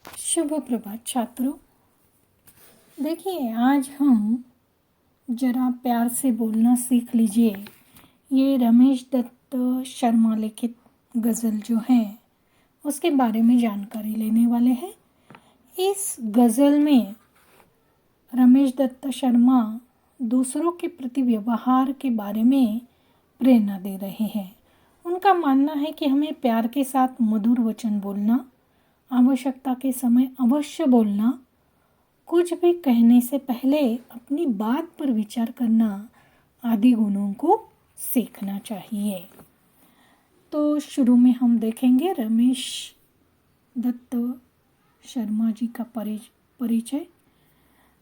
शुभ प्रभात छात्रों। देखिए, आज हम जरा प्यार से बोलना सीख लीजिए। ये रमेश दत्त शर्मा लिखित गज़ल जो है उसके बारे में जानकारी लेने वाले हैं। इस गज़ल में रमेश दत्त शर्मा दूसरों के प्रति व्यवहार के बारे में प्रेरणा दे रहे हैं। उनका मानना है कि हमें प्यार के साथ मधुर वचन बोलना, आवश्यकता के समय अवश्य बोलना, कुछ भी कहने से पहले अपनी बात पर विचार करना आदि गुणों को सीखना चाहिए। तो शुरू में हम देखेंगे रमेश दत्त शर्मा जी का परिचय।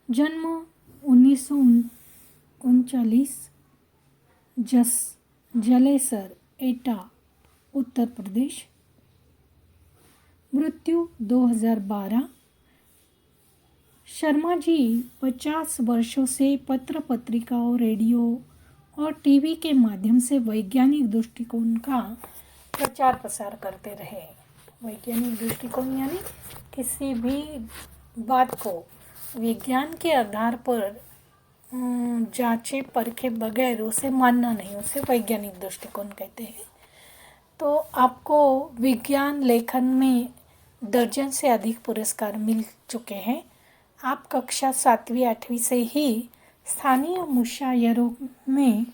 जन्म 1939, जलेसर, एटा, उत्तर प्रदेश। मृत्यु 2012। शर्मा जी 50 वर्षों से पत्र पत्रिकाओं, रेडियो और टीवी के माध्यम से वैज्ञानिक दृष्टिकोण का प्रचार प्रसार करते रहे। वैज्ञानिक दृष्टिकोण यानी किसी भी बात को विज्ञान के आधार पर जांचे परखे बगैर उसे मानना नहीं, उसे वैज्ञानिक दृष्टिकोण कहते हैं। तो आपको विज्ञान लेखन में दर्जन से अधिक पुरस्कार मिल चुके हैं। आप कक्षा 7वीं 8वीं से ही स्थानीय मुशायरों में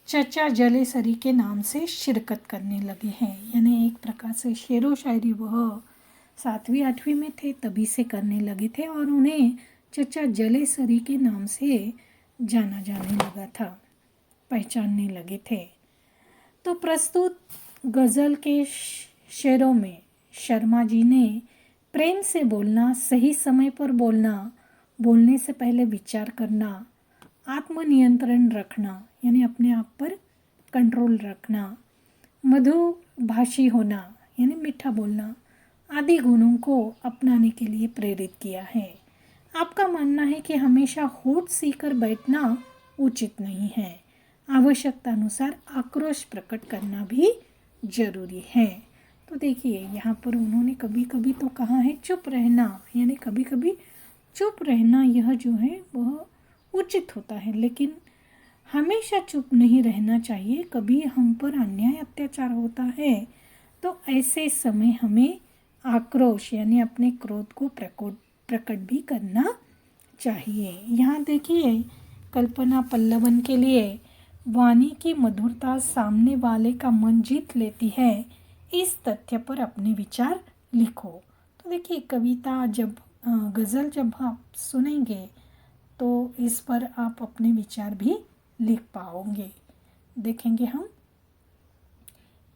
चचा जलेसरी के नाम से शिरकत करने लगे हैं। यानी एक प्रकार से शेरो शायरी वह 7वीं 8वीं में थे तभी से करने लगे थे और उन्हें चचा जलेसरी के नाम से जाना जाने लगा था, पहचानने लगे थे। तो प्रस्तुत गज़ल के शेरों में शर्मा जी ने प्रेम से बोलना, सही समय पर बोलना, बोलने से पहले विचार करना, आत्मनियंत्रण रखना यानी अपने आप पर कंट्रोल रखना, मधुभाषी होना यानी मीठा बोलना आदि गुणों को अपनाने के लिए प्रेरित किया है। आपका मानना है कि हमेशा होठ सीकर बैठना उचित नहीं है। आवश्यकता अनुसार आक्रोश प्रकट करना भी जरूरी है। तो देखिए, यहाँ पर उन्होंने कभी कभी तो कहा है चुप रहना, यानी कभी कभी चुप रहना यह जो है वह उचित होता है, लेकिन हमेशा चुप नहीं रहना चाहिए। कभी हम पर अन्याय अत्याचार होता है तो ऐसे समय हमें आक्रोश यानी अपने क्रोध को प्रकट भी करना चाहिए। यहाँ देखिए, कल्पना पल्लवन के लिए वाणी की मधुरता सामने वाले का मन जीत लेती है, इस तथ्य पर अपने विचार लिखो। तो देखिए, कविता गज़ल जब आप सुनेंगे तो इस पर आप अपने विचार भी लिख पाओगे। देखेंगे हम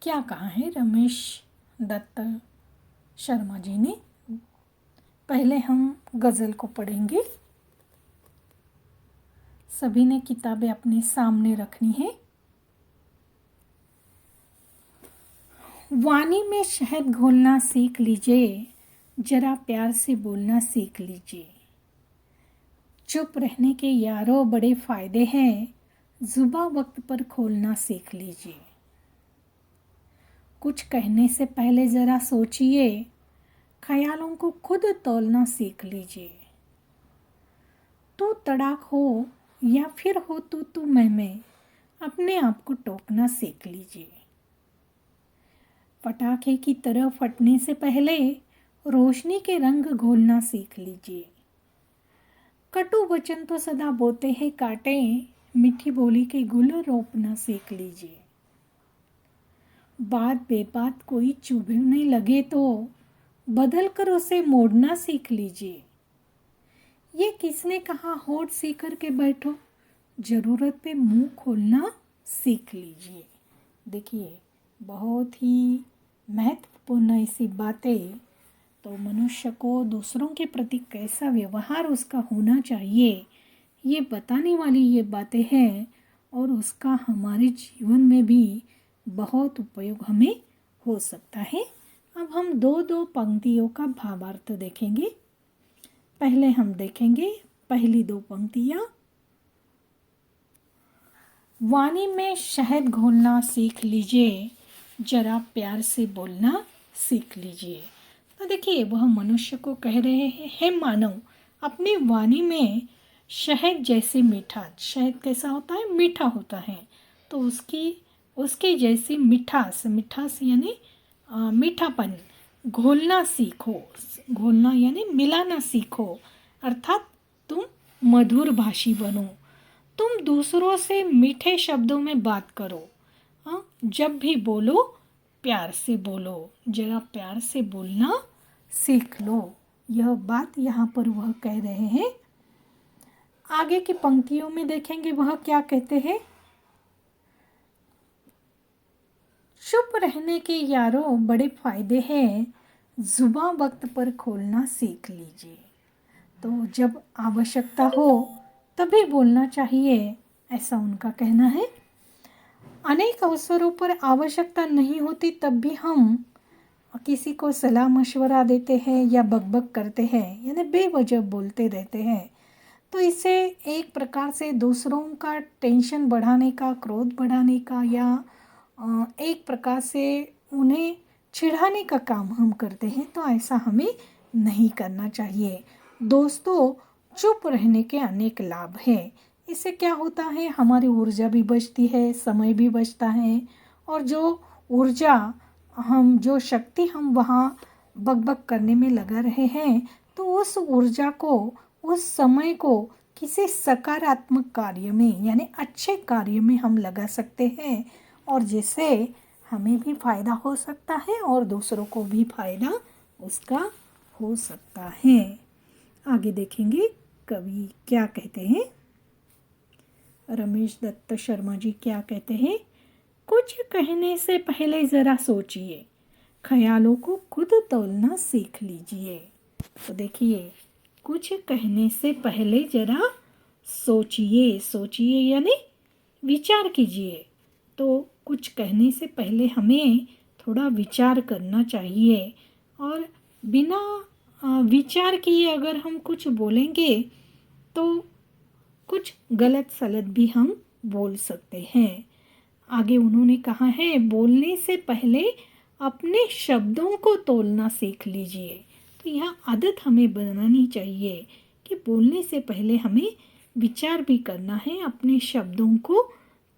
क्या कहा है रमेश दत्त शर्मा जी ने। पहले हम गज़ल को पढ़ेंगे। सभी ने किताबें अपने सामने रखनी है। वाणी में शहद घोलना सीख लीजिए, जरा प्यार से बोलना सीख लीजिए। चुप रहने के यारों बड़े फ़ायदे हैं, जुबां वक्त पर खोलना सीख लीजिए। कुछ कहने से पहले ज़रा सोचिए, ख्यालों को खुद तौलना सीख लीजिए। तू तड़ाक हो या फिर हो तू मैं, अपने आप को टोकना सीख लीजिए। पटाखे की तरह फटने से पहले रोशनी के रंग घोलना सीख लीजिए। कटु वचन तो सदा बोते हैं काटे, मीठी बोली के गुल रोपना सीख लीजिए। बात बेबात कोई चुभने लगे तो बदल कर उसे मोड़ना सीख लीजिए। ये किसने कहा होठ सीकर के बैठो, ज़रूरत पे मुंह खोलना सीख लीजिए। देखिए, बहुत ही महत्वपूर्ण ऐसी बातें, तो मनुष्य को दूसरों के प्रति कैसा व्यवहार उसका होना चाहिए ये बताने वाली ये बातें हैं और उसका हमारे जीवन में भी बहुत उपयोग हमें हो सकता है। अब हम दो पंक्तियों का भावार्थ देखेंगे। पहले हम देखेंगे पहली 2 पंक्तियाँ। वाणी में शहद घोलना सीख लीजिए, जरा प्यार से बोलना सीख लीजिए। तो देखिए वह मनुष्य को कह रहे हैं, हे मानव, अपनी वाणी में शहद जैसी मीठा, शहद कैसा होता है, मीठा होता है, तो उसकी जैसी मिठास, मिठास यानी मीठापन घोलना सीखो। घोलना यानी मिलाना सीखो, अर्थात तुम मधुर भाषी बनो। तुम दूसरों से मीठे शब्दों में बात करो। हाँ, जब भी बोलो प्यार से बोलो, जरा प्यार से बोलना सीख लो। यह बात यहाँ पर वह कह रहे हैं। आगे की पंक्तियों में देखेंगे वह क्या कहते हैं। चुप रहने के यारों बड़े फायदे हैं, जुबान वक्त पर खोलना सीख लीजिए। तो जब आवश्यकता हो तभी बोलना चाहिए, ऐसा उनका कहना है। अनेक अवसरों पर आवश्यकता नहीं होती तब भी हम किसी को सलाह मशवरा देते हैं या बकबक करते हैं, यानी बेवजह बोलते रहते हैं। तो इससे एक प्रकार से दूसरों का टेंशन बढ़ाने का, क्रोध बढ़ाने का, या एक प्रकार से उन्हें चिढ़ाने का काम हम करते हैं। तो ऐसा हमें नहीं करना चाहिए। दोस्तों, चुप रहने के अनेक लाभ हैं। इससे क्या होता है, हमारी ऊर्जा भी बचती है, समय भी बचता है, और जो शक्ति हम वहाँ बकबक करने में लगा रहे हैं, तो उस ऊर्जा को, उस समय को किसी सकारात्मक कार्य में यानी अच्छे कार्य में हम लगा सकते हैं, और जिससे हमें भी फायदा हो सकता है और दूसरों को भी फायदा उसका हो सकता है। आगे देखेंगे कवि क्या कहते हैं। रमेश दत्त शर्मा जी क्या कहते हैं। कुछ कहने से पहले ज़रा सोचिए, ख्यालों को खुद तोलना सीख लीजिए। तो देखिए, कुछ कहने से पहले ज़रा सोचिए, सोचिए यानी विचार कीजिए। तो कुछ कहने से पहले हमें थोड़ा विचार करना चाहिए, और बिना विचार किए अगर हम कुछ बोलेंगे तो कुछ गलत सलत भी हम बोल सकते हैं। आगे उन्होंने कहा है, बोलने से पहले अपने शब्दों को तोलना सीख लीजिए। तो यह आदत हमें बनानी चाहिए कि बोलने से पहले हमें विचार भी करना है, अपने शब्दों को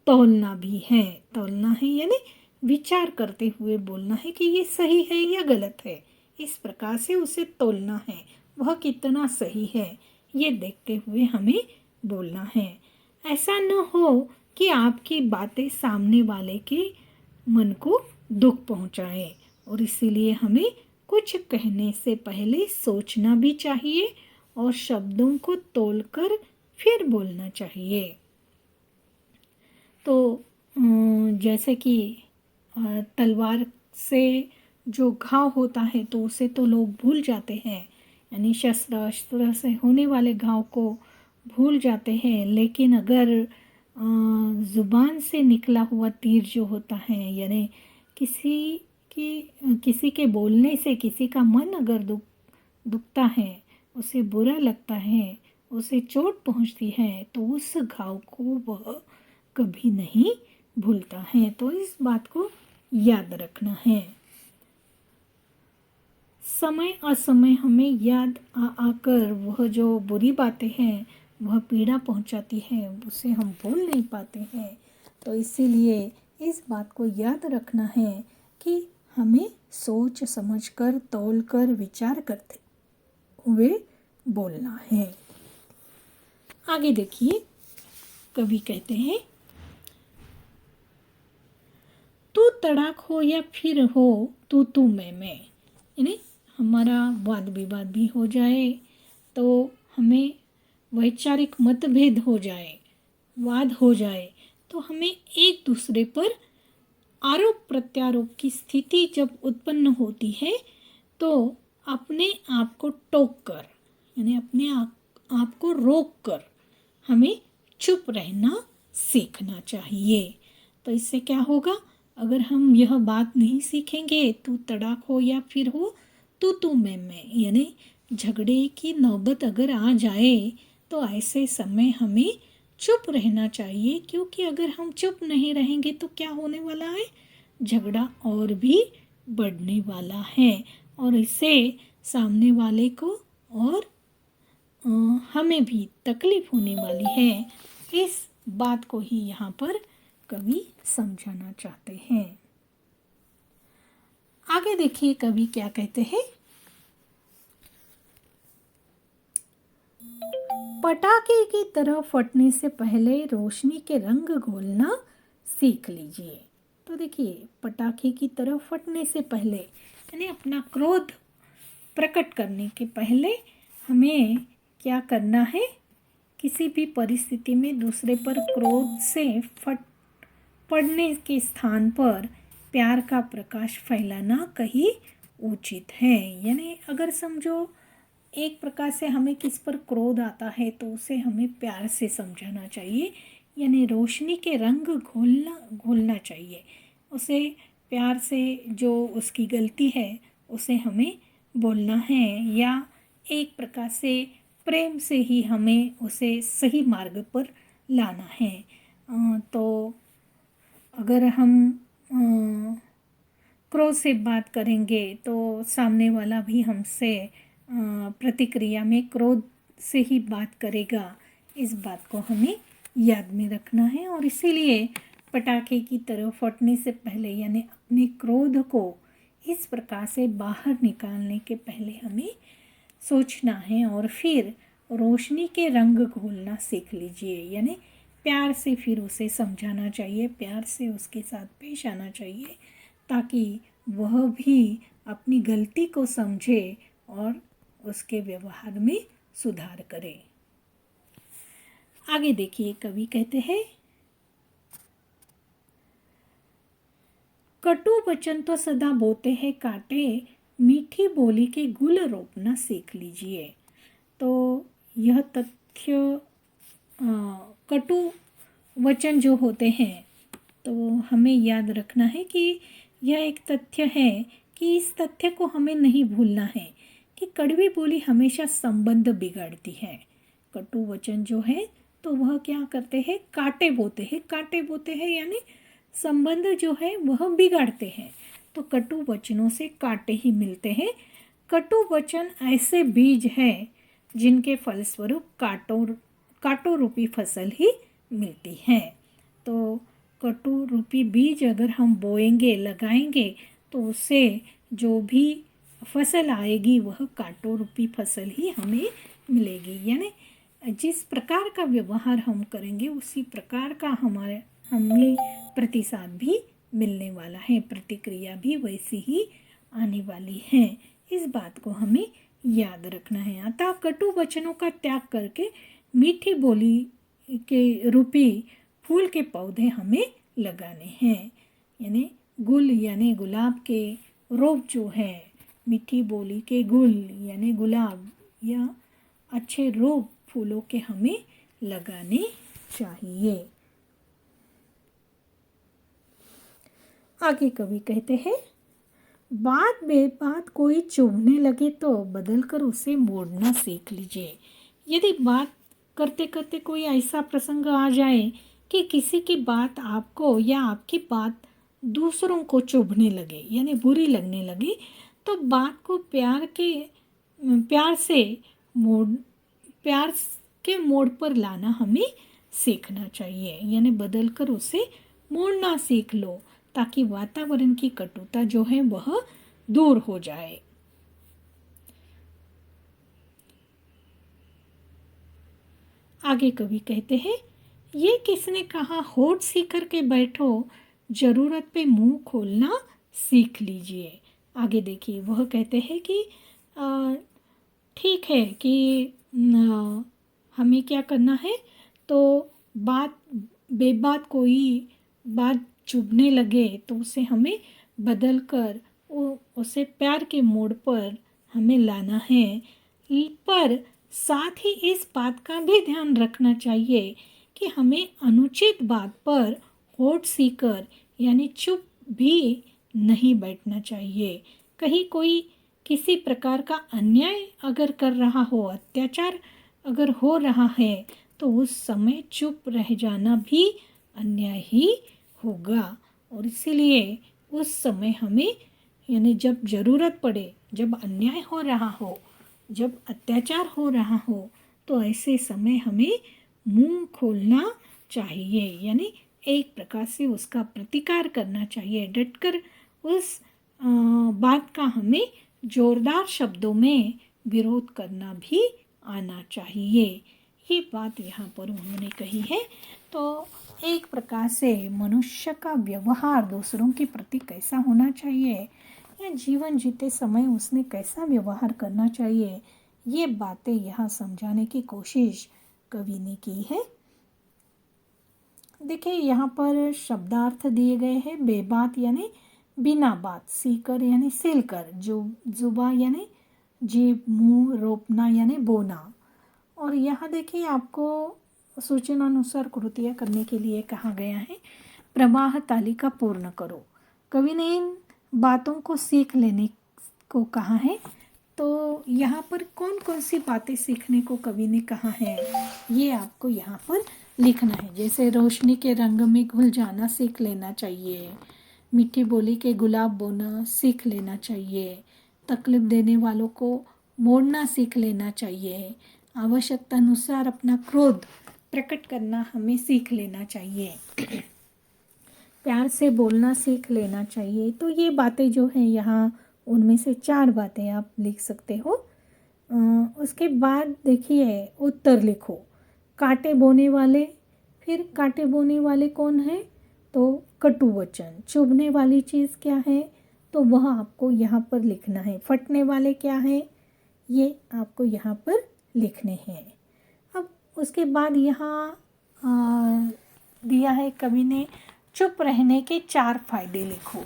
तोलना भी है। तोलना है यानी विचार करते हुए बोलना है कि ये सही है या गलत है। इस प्रकार से उसे तोलना है, वह कितना सही है ये देखते हुए हमें बोलना है। ऐसा न हो कि आपकी बातें सामने वाले के मन को दुख पहुंचाए, और इसीलिए हमें कुछ कहने से पहले सोचना भी चाहिए और शब्दों को तोलकर फिर बोलना चाहिए। तो जैसे कि तलवार से जो घाव होता है तो उसे तो लोग भूल जाते हैं, यानी शस्त्र अस्त्र से होने वाले घाव को भूल जाते हैं, लेकिन अगर ज़ुबान से निकला हुआ तीर जो होता है, यानी किसी के बोलने से किसी का मन अगर दुखता है, उसे बुरा लगता है, उसे चोट पहुंचती है, तो उस घाव को वह कभी नहीं भूलता है। तो इस बात को याद रखना है। समय असमय हमें याद आकर वह जो बुरी बातें हैं, वह पीड़ा पहुंचाती है, उसे हम भूल नहीं पाते हैं। तो इसीलिए इस बात को याद रखना है कि हमें सोच समझकर, तौलकर, विचार करते हुए बोलना है। आगे देखिए, कवि कहते हैं, तू तड़ाक हो या फिर हो तू मैं, यानी हमारा वाद विवाद भी हो जाए, तो हमें वैचारिक मतभेद हो जाए, वाद हो जाए, तो हमें एक दूसरे पर आरोप प्रत्यारोप की स्थिति जब उत्पन्न होती है, तो अपने आप को टोक कर, यानी अपने आप को रोक कर हमें चुप रहना सीखना चाहिए। तो इससे क्या होगा, अगर हम यह बात नहीं सीखेंगे, तू तड़ाक हो या फिर हो तू मैं, यानी झगड़े की नौबत अगर आ जाए, तो ऐसे समय हमें चुप रहना चाहिए, क्योंकि अगर हम चुप नहीं रहेंगे तो क्या होने वाला है, झगड़ा और भी बढ़ने वाला है। और इससे सामने वाले को और हमें भी तकलीफ होने वाली है। इस बात को ही यहाँ पर कवि समझाना चाहते हैं। आगे देखिए कवि क्या कहते हैं। पटाखे की तरह फटने से पहले रोशनी के रंग घोलना सीख लीजिए। तो देखिए पटाखे की तरह फटने से पहले यानी अपना क्रोध प्रकट करने के पहले हमें क्या करना है, किसी भी परिस्थिति में दूसरे पर क्रोध से पड़ने के स्थान पर प्यार का प्रकाश फैलाना कहीं उचित है। यानी अगर समझो एक प्रकार से हमें किस पर क्रोध आता है तो उसे हमें प्यार से समझाना चाहिए, यानी रोशनी के रंग घोलना चाहिए। उसे प्यार से जो उसकी गलती है उसे हमें बोलना है, या एक प्रकार से प्रेम से ही हमें उसे सही मार्ग पर लाना है। तो अगर हम क्रोध से बात करेंगे तो सामने वाला भी हमसे प्रतिक्रिया में क्रोध से ही बात करेगा। इस बात को हमें याद में रखना है और इसीलिए पटाखे की तरह फटने से पहले यानी अपने क्रोध को इस प्रकार से बाहर निकालने के पहले हमें सोचना है और फिर रोशनी के रंग घोलना सीख लीजिए। यानी प्यार से फिर उसे समझाना चाहिए, प्यार से उसके साथ पेश आना चाहिए ताकि वह भी अपनी गलती को समझे और उसके व्यवहार में सुधार करे। आगे देखिए कवि कहते हैं, कटु वचन तो सदा बोते हैं काटे, मीठी बोली के गुल रोपना सीख लीजिए। तो यह तथ्य कटु वचन जो होते हैं तो हमें याद रखना है कि यह एक तथ्य है कि इस तथ्य को हमें नहीं भूलना है कि कड़वी बोली हमेशा संबंध बिगाड़ती है। कटु वचन जो है तो वह क्या करते हैं, काटे बोते हैं यानी संबंध जो है वह बिगाड़ते हैं। तो कटु वचनों से कांटे ही मिलते हैं। कटु वचन ऐसे बीज हैं जिनके फलस्वरूप कांटों रूपी फसल ही मिलती है। तो कटु रूपी बीज अगर हम बोएंगे, लगाएंगे तो उससे जो भी फसल आएगी वह कांटों रूपी फसल ही हमें मिलेगी। यानी जिस प्रकार का व्यवहार हम करेंगे उसी प्रकार का हमें प्रतिसाद भी मिलने वाला है, प्रतिक्रिया भी वैसी ही आने वाली है। इस बात को हमें याद रखना है। अतः कटु वचनों का त्याग करके मीठी बोली के रूपी फूल के पौधे हमें लगाने हैं। यानी गुल यानी गुलाब के रोप जो है, मीठी बोली के गुल यानी गुलाब या अच्छे रोप फूलों के हमें लगाने चाहिए। आगे कवि कहते हैं, बात बेबात कोई चुभने लगे तो बदल कर उसे मोड़ना सीख लीजिए। यदि बात करते करते कोई ऐसा प्रसंग आ जाए कि किसी की बात आपको या आपकी बात दूसरों को चुभने लगे यानी बुरी लगने लगे, तो बात को प्यार के मोड़ पर लाना हमें सीखना चाहिए। यानी बदल कर उसे मोड़ना सीख लो ताकि वातावरण की कटुता जो है वह दूर हो जाए। आगे कवि कहते हैं, ये किसने कहा होठ सीकर के बैठो, जरूरत पे मुंह खोलना सीख लीजिए। आगे देखिए वह कहते हैं कि ठीक है कि हमें क्या करना है, तो बेबात कोई बात चुभने लगे तो उसे हमें बदल कर उसे प्यार के मोड़ पर हमें लाना है। पर साथ ही इस बात का भी ध्यान रखना चाहिए कि हमें अनुचित बात पर होठ सीकर यानी चुप भी नहीं बैठना चाहिए। कहीं कोई किसी प्रकार का अन्याय अगर कर रहा हो, अत्याचार अगर हो रहा है तो उस समय चुप रह जाना भी अन्याय ही होगा और इसीलिए उस समय हमें यानी जब ज़रूरत पड़े, जब अन्याय हो रहा हो, जब अत्याचार हो रहा हो, तो ऐसे समय हमें मुंह खोलना चाहिए, यानी एक प्रकार से उसका प्रतिकार करना चाहिए। डटकर उस बात का हमें जोरदार शब्दों में विरोध करना भी आना चाहिए। ये बात यहाँ पर उन्होंने कही है। तो एक प्रकार से मनुष्य का व्यवहार दूसरों के प्रति कैसा होना चाहिए, या जीवन जीते समय उसने कैसा व्यवहार करना चाहिए, ये बातें यहाँ समझाने की कोशिश कवि ने की है। देखिए यहाँ पर शब्दार्थ दिए गए हैं। बेबात यानी बिना बात, सीकर यानी सिलकर, जुबा यानी जीभ, मुंह, रोपना यानी बोना। और यहाँ देखिए आपको सूचना अनुसार कृतियाँ करने के लिए कहा गया है। प्रवाह तालिका पूर्ण करो। कवि ने इन बातों को सीख लेने को कहा है। तो यहाँ पर कौन कौन सी बातें सीखने को कवि ने कहा है, ये आपको यहाँ पर लिखना है। जैसे रोशनी के रंग में घुल जाना सीख लेना चाहिए, मीठी बोली के गुलाब बोना सीख लेना चाहिए, तकलीफ देने वालों को मोड़ना सीख लेना चाहिए, आवश्यकता अनुसार अपना क्रोध प्रकट करना हमें सीख लेना चाहिए, प्यार से बोलना सीख लेना चाहिए। तो ये बातें जो हैं यहाँ, उनमें से 4 बातें आप लिख सकते हो। उसके बाद देखिए उत्तर लिखो। कांटे बोने वाले, फिर कांटे बोने वाले कौन है, तो कटु वचन। चुभने वाली चीज़ क्या है, तो वह आपको यहाँ पर लिखना है। फटने वाले क्या है, ये आपको यहाँ पर लिखने हैं। अब उसके बाद यहाँ दिया है कवि ने, चुप रहने के 4 फायदे लिखो।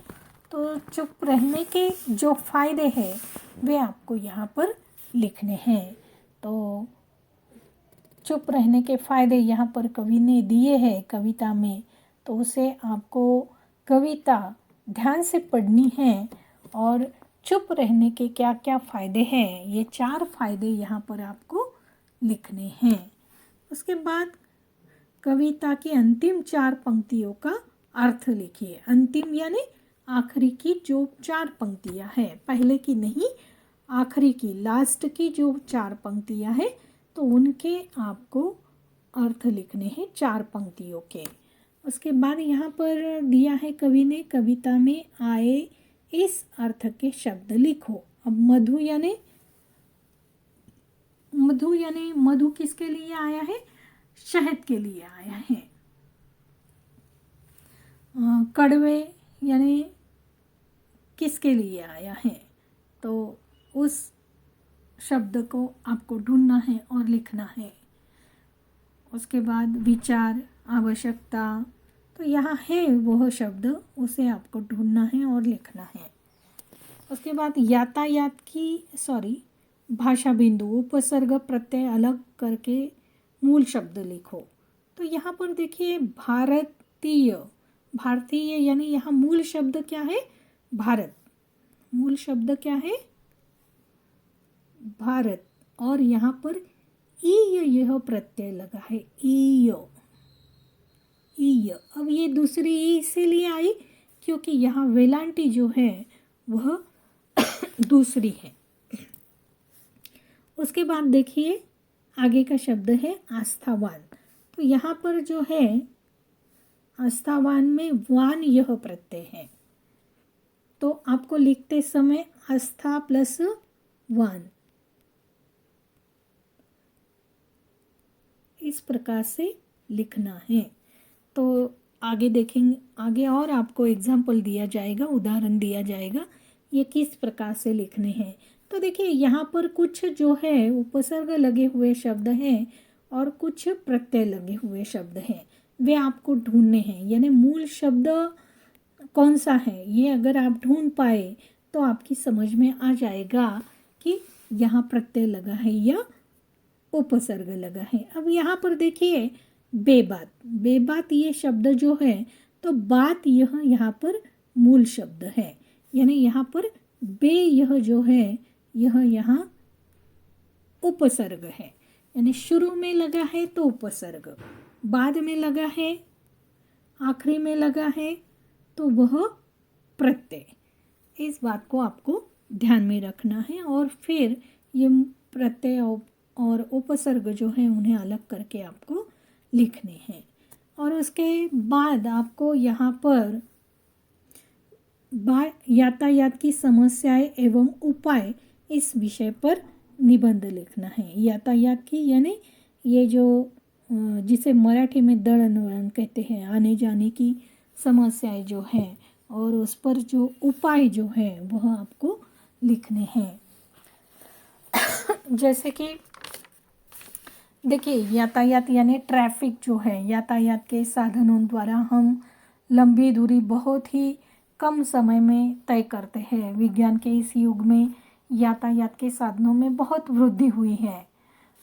तो चुप रहने के जो फायदे हैं वे आपको यहाँ पर लिखने हैं। तो चुप रहने के फायदे यहाँ पर कवि ने दिए हैं कविता में, तो उसे आपको कविता ध्यान से पढ़नी है और चुप रहने के क्या क्या फ़ायदे हैं, ये 4 फायदे यहाँ पर आपको लिखने हैं। उसके बाद कविता की अंतिम 4 पंक्तियों का अर्थ लिखिए। अंतिम यानी आखिरी की जो 4 पंक्तियाँ हैं, पहले की नहीं, आखिरी की, लास्ट की जो 4 पंक्तियाँ हैं, तो उनके आपको अर्थ लिखने हैं 4 पंक्तियों के। उसके बाद यहाँ पर दिया है कवि ने, कविता में आए इस अर्थ के शब्द लिखो। अब मधु यानी मधु किसके लिए आया है, शहद के लिए आया है। कड़वे यानी किसके लिए आया है, तो उस शब्द को आपको ढूंढना है और लिखना है। उसके बाद विचार, आवश्यकता, तो यहाँ है वह शब्द, उसे आपको ढूंढना है और लिखना है। उसके बाद यातायात की भाषा बिंदु, उपसर्ग प्रत्यय अलग करके मूल शब्द लिखो। तो यहाँ पर देखिए भारतीय यानी यहाँ मूल शब्द क्या है, भारत। मूल शब्द क्या है, भारत। और यहाँ पर यह प्रत्यय लगा है, ईय। अब ये दूसरी इसीलिए आई क्योंकि यहाँ वेलांटी जो है वह दूसरी है। उसके बाद देखिए आगे का शब्द है आस्थावान। तो यहाँ पर जो है आस्थावान में वान यह प्रत्यय है, तो आपको लिखते समय आस्था प्लस वान इस प्रकार से लिखना है। तो आगे देखेंगे, आगे और आपको एग्जाम्पल दिया जाएगा, उदाहरण दिया जाएगा ये किस प्रकार से लिखने हैं। तो देखिए यहाँ पर कुछ जो है उपसर्ग लगे हुए शब्द हैं और कुछ प्रत्यय लगे हुए शब्द हैं, वे आपको ढूंढने हैं। यानी मूल शब्द कौन सा है, ये अगर आप ढूंढ पाए तो आपकी समझ में आ जाएगा कि यहाँ प्रत्यय लगा है या उपसर्ग लगा है। अब यहाँ पर देखिए बेबात ये शब्द जो है, तो बात यह यहाँ पर मूल शब्द है, यानी यहाँ पर यह जो है यह यहाँ उपसर्ग है। यानी शुरू में लगा है तो उपसर्ग, बाद में लगा है, आखिरी में लगा है तो वह प्रत्यय। इस बात को आपको ध्यान में रखना है। और फिर ये प्रत्यय और उपसर्ग जो है उन्हें अलग करके आपको लिखने हैं। और उसके बाद आपको यहाँ पर यातायात की समस्याएं एवं उपाय इस विषय पर निबंध लिखना है। यातायात की यानी ये जो जिसे मराठी में दळणवळण कहते हैं, आने जाने की समस्याएं जो हैं, और उस पर जो उपाय जो है वह आपको लिखने हैं। जैसे कि देखिए, यातायात यानी ट्रैफिक जो है, यातायात के साधनों द्वारा हम लंबी दूरी बहुत ही कम समय में तय करते हैं। विज्ञान के इस युग में यातायात के साधनों में बहुत वृद्धि हुई है।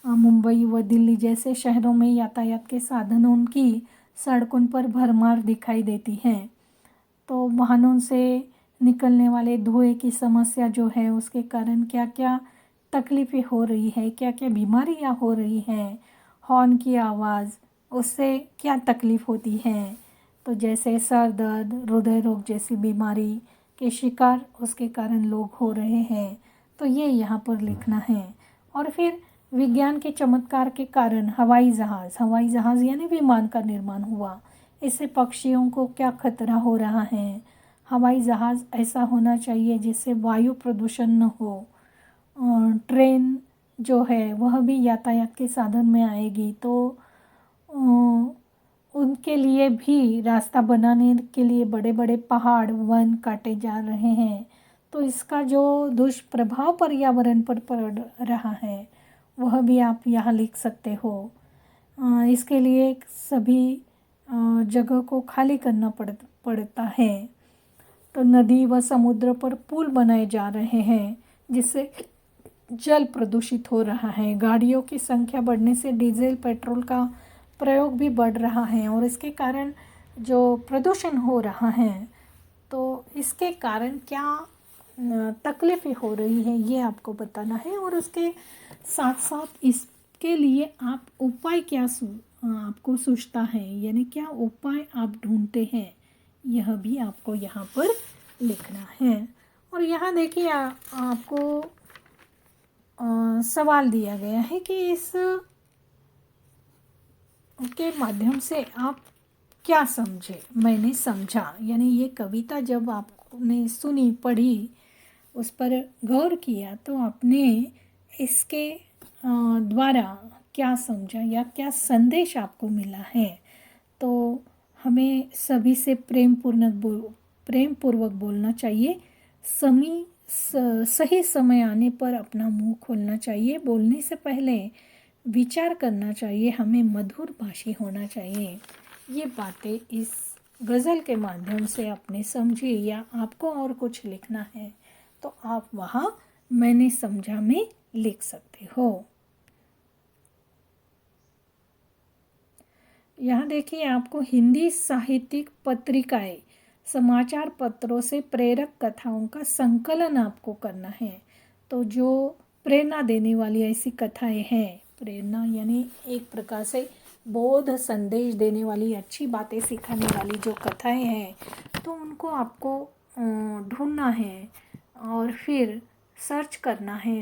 मुंबई व दिल्ली जैसे शहरों में यातायात के साधनों की सड़कों पर भरमार दिखाई देती है। तो वाहनों से निकलने वाले धुएं की समस्या जो है, उसके कारण क्या क्या तकलीफ़ें हो रही है, क्या क्या बीमारियां हो रही हैं, हॉर्न की आवाज़, उससे क्या तकलीफ़ होती है। तो जैसे सर दर्द, हृदय रोग जैसी बीमारी के शिकार उसके कारण लोग हो रहे हैं। तो ये यहाँ पर लिखना है। और फिर विज्ञान के चमत्कार के कारण हवाई जहाज़ यानी विमान का निर्माण हुआ। इससे पक्षियों को क्या खतरा हो रहा है। हवाई जहाज़ ऐसा होना चाहिए जिससे वायु प्रदूषण न हो। और ट्रेन जो है वह भी यातायात के साधन में आएगी, तो उनके लिए भी रास्ता बनाने के लिए बड़े बड़े पहाड़ वन काटे जा रहे हैं। तो इसका जो दुष्प्रभाव पर्यावरण पर पड़ रहा है वह भी आप यहाँ लिख सकते हो। इसके लिए सभी जगह को खाली करना पड़ता है। तो नदी व समुद्र पर पुल बनाए जा रहे हैं जिससे जल प्रदूषित हो रहा है। गाड़ियों की संख्या बढ़ने से डीजल पेट्रोल का प्रयोग भी बढ़ रहा है और इसके कारण जो प्रदूषण हो रहा है, तो इसके कारण क्या तकलीफ़ें हो रही है ये आपको बताना है। और उसके साथ साथ इसके लिए आप उपाय क्या आपको सूझता है, यानी क्या उपाय आप ढूंढते हैं, यह भी आपको यहाँ पर लिखना है। और यहाँ देखिए आपको सवाल दिया गया है कि इस के माध्यम से आप क्या समझे। मैंने समझा यानी ये कविता जब आपने सुनी, पढ़ी, उस पर गौर किया, तो आपने इसके द्वारा क्या समझा या क्या संदेश आपको मिला है। तो हमें सभी से प्रेम पूर्वक बोलना चाहिए। सही समय आने पर अपना मुंह खोलना चाहिए। बोलने से पहले विचार करना चाहिए। हमें मधुर भाषी होना चाहिए। ये बातें इस गज़ल के माध्यम से आपने समझी, या आपको और कुछ लिखना है तो आप वहाँ मैंने समझा में लिख सकते हो। यहाँ देखिए, आपको हिंदी साहित्यिक पत्रिकाएं, समाचार पत्रों से प्रेरक कथाओं का संकलन आपको करना है। तो जो प्रेरणा देने वाली ऐसी कथाएं हैं, प्रेरणा यानी एक प्रकार से बोध संदेश देने वाली, अच्छी बातें सिखाने वाली जो कथाएं हैं, तो उनको आपको ढूंढना है और फिर सर्च करना है,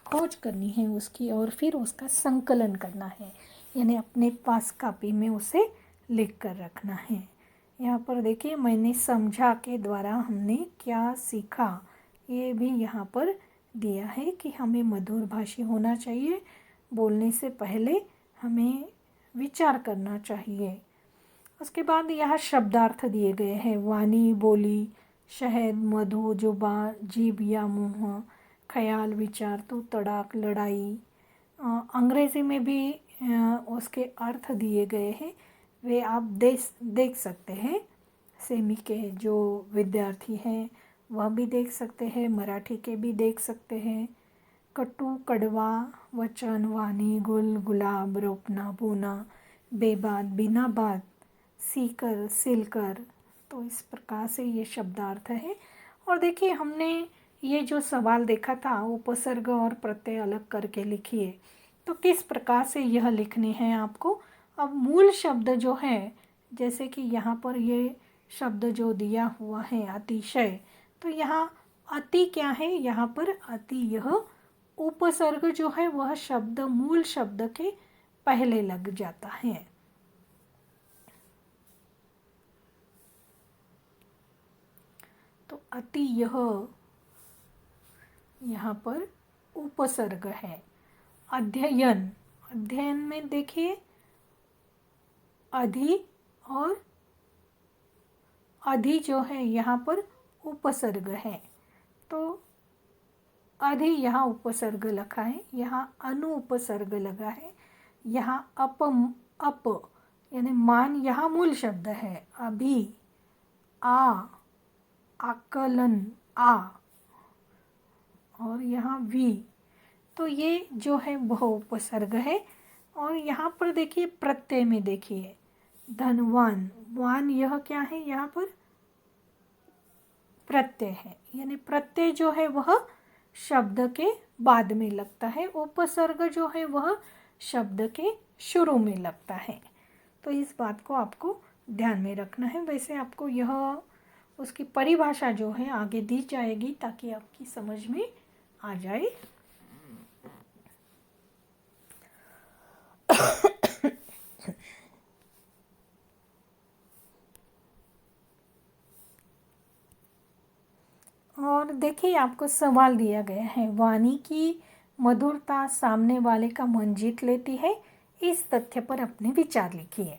खोज करनी है उसकी, और फिर उसका संकलन करना है, यानी अपने पास कॉपी में उसे लिख कर रखना है। यहाँ पर देखिए, मैंने समझा के द्वारा हमने क्या सीखा, ये भी यहाँ पर दिया है कि हमें मधुर भाषी होना चाहिए। बोलने से पहले हमें विचार करना चाहिए। उसके बाद यहाँ शब्दार्थ दिए गए हैं। वाणी, बोली, शहद, मधु, जुबान, जीभ या मुँह, ख्याल, विचार, तो तड़ाक, लड़ाई। अंग्रेज़ी में भी उसके अर्थ दिए गए हैं, वे आप देख सकते हैं। सेमी के जो विद्यार्थी हैं वह भी देख सकते हैं, मराठी के भी देख सकते हैं। कटु, कड़वा, वचन, वाणी, गुल, गुलाब, रोपना, बोना, बेबात, बिना बात, सीकर, सिलकर। तो इस प्रकार से ये शब्दार्थ है। और देखिए, हमने ये जो सवाल देखा था, उपसर्ग और प्रत्यय अलग करके लिखिए, तो किस प्रकार से यह लिखने हैं आपको। अब मूल शब्द जो है, जैसे कि यहाँ पर ये शब्द जो दिया हुआ है अतिशय, तो यहाँ अति क्या है, यहाँ पर अति यह उपसर्ग जो है वह शब्द मूल शब्द के पहले लग जाता है। तो अति यह यहाँ पर उपसर्ग है। अध्ययन, अध्ययन में देखिए अधि और अधि जो है यहाँ पर उपसर्ग है, तो अधि यहाँ उपसर्ग लगा है, यहाँ अनु उपसर्ग लगा है, यहाँ अप यानी मान यहाँ मूल शब्द है। अभी, आ, आकलन, आ, और यहाँ वी, तो ये जो है वह उपसर्ग है। और यहाँ पर देखिए प्रत्यय में देखिए धनवान, वान यह क्या है, यहाँ पर प्रत्यय है, यानी प्रत्यय जो है वह शब्द के बाद में लगता है, उपसर्ग जो है वह शब्द के शुरू में लगता है। तो इस बात को आपको ध्यान में रखना है। वैसे आपको यह उसकी परिभाषा जो है आगे दी जाएगी ताकि आपकी समझ में आ जाए। और देखिए आपको सवाल दिया गया है, वाणी की मधुरता सामने वाले का मन जीत लेती है, इस तथ्य पर अपने विचार लिखिए।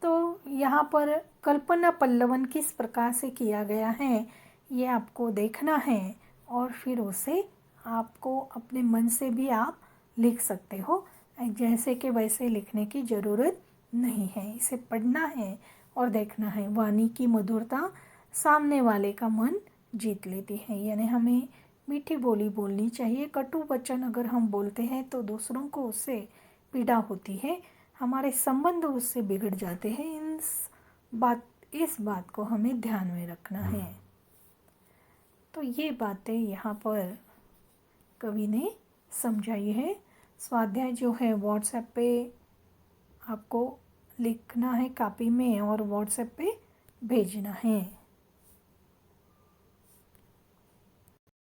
तो यहाँ पर कल्पना पल्लवन किस प्रकार से किया गया है ये आपको देखना है, और फिर उसे आपको अपने मन से भी आप लिख सकते हो, जैसे कि वैसे लिखने की ज़रूरत नहीं है। इसे पढ़ना है और देखना है। वाणी की मधुरता सामने वाले का मन जीत लेती है, यानी हमें मीठी बोली बोलनी चाहिए। कटु वचन अगर हम बोलते हैं तो दूसरों को उससे पीड़ा होती है, हमारे संबंध उससे बिगड़ जाते हैं। इस बात को हमें ध्यान में रखना है। तो ये बातें यहाँ पर कवि ने समझाई है। स्वाध्याय जो है व्हाट्सएप पे आपको लिखना है कॉपी में और व्हाट्सएप पे भेजना है।